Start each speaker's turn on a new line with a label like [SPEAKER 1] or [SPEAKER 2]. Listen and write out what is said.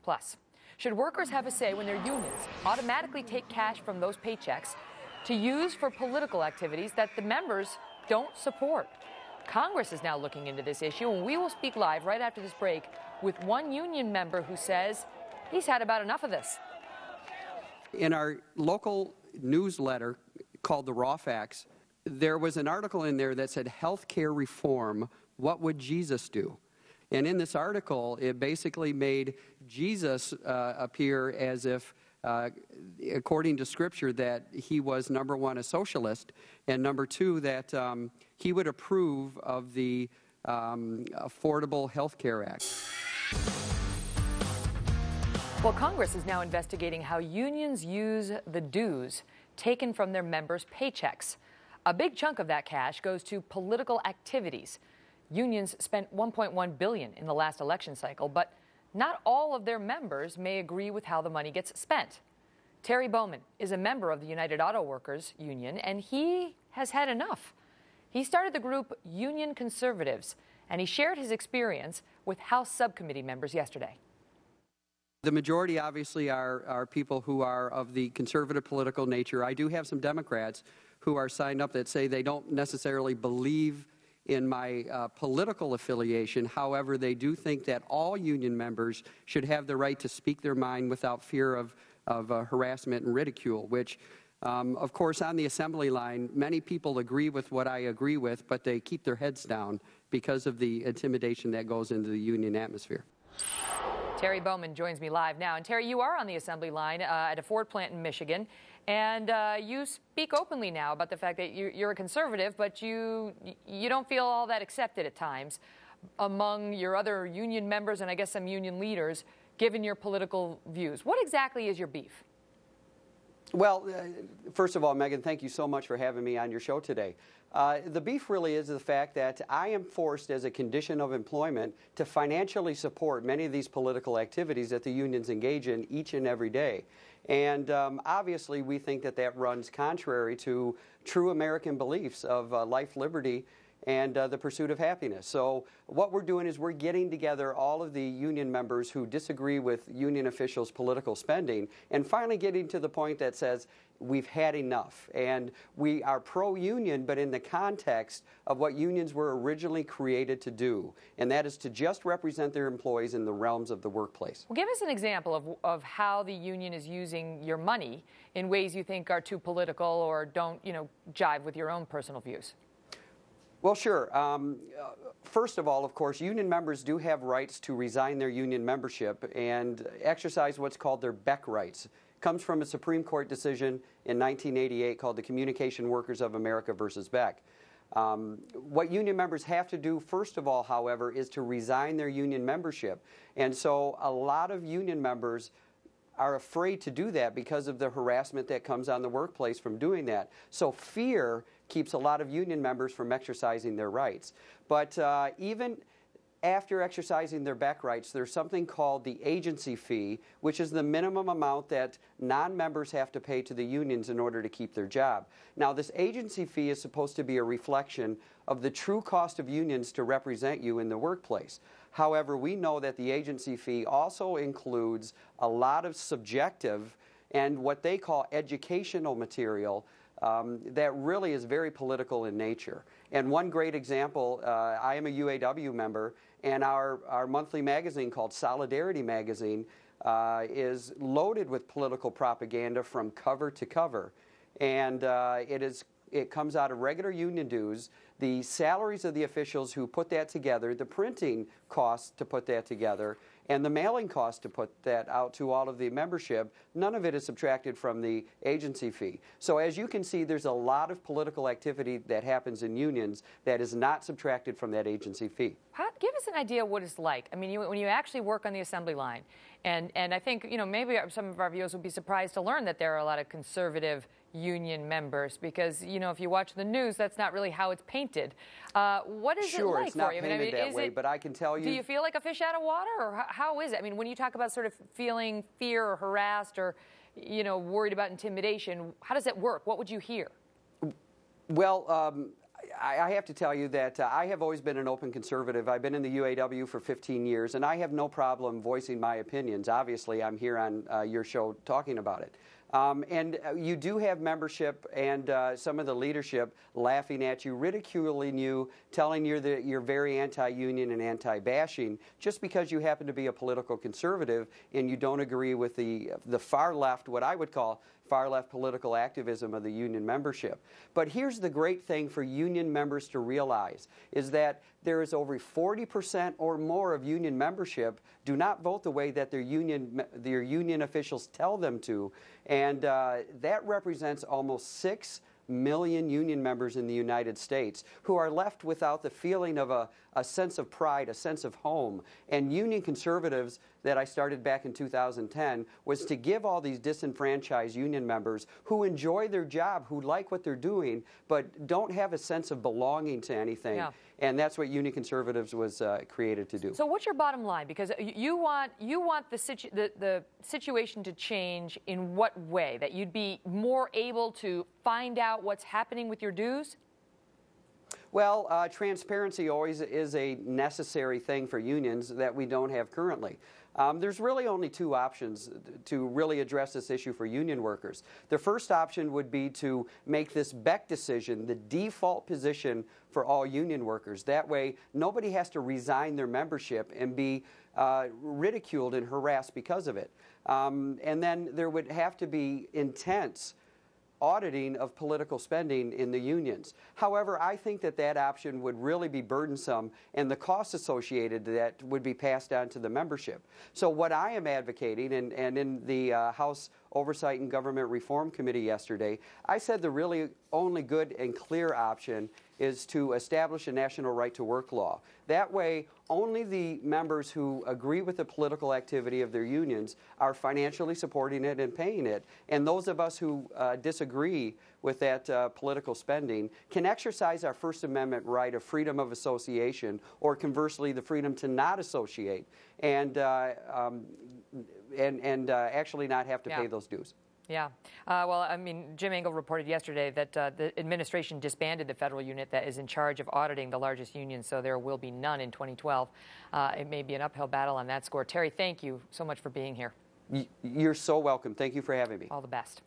[SPEAKER 1] Plus. Should workers have a say when their unions automatically take cash from those paychecks to use for political activities that the members don't support? Congress is now looking into this issue, and we will speak live right after this break with one union member who says he's had about enough of this.
[SPEAKER 2] In our local newsletter called the Raw Facts, there was an article in there that said, "Health care reform, what would Jesus do?" And in this article, it basically made Jesus appear as if, according to Scripture, that he was, number one, a socialist, and number two, that he would approve of the Affordable Health Care Act.
[SPEAKER 1] Well, Congress is now investigating how unions use the dues taken from their members' paychecks. A big chunk of that cash goes to political activities. Unions spent $1.1 billion in the last election cycle, but not all of their members may agree with how the money gets spent. Terry Bowan is a member of the United Auto Workers Union, and he has had enough. He started the group Union Conservatives, and he shared his experience with House subcommittee members yesterday.
[SPEAKER 2] The majority, obviously, are people who are of the conservative political nature. I do have some Democrats who are signed up that say they don't necessarily believe in my political affiliation. However, they do think that all union members should have the right to speak their mind without fear of harassment and ridicule, which, of course, on the assembly line, many people agree with what I agree with, but they keep their heads down because of the intimidation that goes into the union atmosphere.
[SPEAKER 1] Terry Bowan joins me live now. And Terry, you are on the assembly line at a Ford plant in Michigan, and you speak openly now about the fact that you're a conservative, but you don't feel all that accepted at times among your other union members and I guess some union leaders, given your political views. What exactly is your beef?
[SPEAKER 2] Well, first of all, Megan, thank you so much for having me on your show today. The beef really is the fact that I am forced as a condition of employment to financially support many of these political activities that the unions engage in each and every day. And obviously we think that that runs contrary to true American beliefs of life, liberty, and the pursuit of happiness. So what we're doing is we're getting together all of the union members who disagree with union officials' political spending and finally getting to the point that says we've had enough. And we are pro-union, but in the context of what unions were originally created to do, and that is to just represent their employees in the realms of the workplace.
[SPEAKER 1] Well, give us an example of how the union is using your money in ways you think are too political or don't, jive with your own personal views.
[SPEAKER 2] Well, sure. First of all, of course, union members do have rights to resign their union membership and exercise what's called their Beck rights. It comes from a Supreme Court decision in 1988 called the Communication Workers of America versus Beck. What union members have to do, first of all, however, is to resign their union membership. And so a lot of union members are afraid to do that because of the harassment that comes on the workplace from doing that. So fear keeps a lot of union members from exercising their rights. But even after exercising their Beck rights, there's something called the agency fee, which is the minimum amount that non-members have to pay to the unions in order to keep their job. Now, this agency fee is supposed to be a reflection of the true cost of unions to represent you in the workplace. However, we know that the agency fee also includes a lot of subjective and what they call educational material that really is very political in nature. And one great example, I am a UAW member, and our monthly magazine called Solidarity Magazine is loaded with political propaganda from cover to cover. And it comes out of regular union dues, the salaries of the officials who put that together, the printing costs to put that together, and the mailing costs to put that out to all of the membership. None of it is subtracted from the agency fee. So as you can see, there's a lot of political activity that happens in unions that is not subtracted from that agency fee.
[SPEAKER 1] Give us an idea what it's like. I mean, when you actually work on the assembly line, and I think, maybe some of our viewers will be surprised to learn that there are a lot of conservative union members because, if you watch the news, that's not really how it's painted. What is it like for you?
[SPEAKER 2] Sure, it's not painted that way, but I can tell you...
[SPEAKER 1] Do you feel like a fish out of water, or how is it? I mean, when you talk about sort of feeling fear or harassed or, worried about intimidation, how does it work? What would you hear?
[SPEAKER 2] Well, I have to tell you that I have always been an open conservative. I've been in the UAW for 15 years, and I have no problem voicing my opinions. Obviously, I'm here on your show talking about it. And you do have membership and some of the leadership laughing at you, ridiculing you, telling you that you're very anti-union and anti-bashing just because you happen to be a political conservative and you don't agree with the far left, what I would call far left political activism of the union membership. But here's the great thing for union members to realize is that there is over 40% or more of union membership do not vote the way that their union officials tell them to. And that represents almost 6 million union members in the United States who are left without the feeling of a sense of pride, a sense of home. And union conservatives that I started back in 2010 was to give all these disenfranchised union members who enjoy their job, who like what they're doing, but don't have a sense of belonging to anything.
[SPEAKER 1] Yeah.
[SPEAKER 2] And that's what Union Conservatives was created to do.
[SPEAKER 1] So what's your bottom line? Because you want the situation to change in what way? That you'd be more able to find out what's happening with your dues?
[SPEAKER 2] Well, transparency always is a necessary thing for unions that we don't have currently. There's really only two options to really address this issue for union workers. The first option would be to make this Beck decision the default position for all union workers. That way, nobody has to resign their membership and be ridiculed and harassed because of it. And then there would have to be intense auditing of political spending in the unions. However, I think that that option would really be burdensome, and the costs associated to that would be passed on to the membership. So what I am advocating, and in the House Oversight and Government Reform Committee yesterday, I said the really only good and clear option is to establish a national right-to-work law. That way, only the members who agree with the political activity of their unions are financially supporting it and paying it. And those of us who disagree with that political spending can exercise our First Amendment right of freedom of association, or conversely, the freedom to not associate, and actually not have to pay those dues.
[SPEAKER 1] Yeah. Well, I mean, Jim Engel reported yesterday that the administration disbanded the federal unit that is in charge of auditing the largest union, so there will be none in 2012. It may be an uphill battle on that score. Terry, thank you so much for being here.
[SPEAKER 2] You're so welcome. Thank you for having me.
[SPEAKER 1] All the best.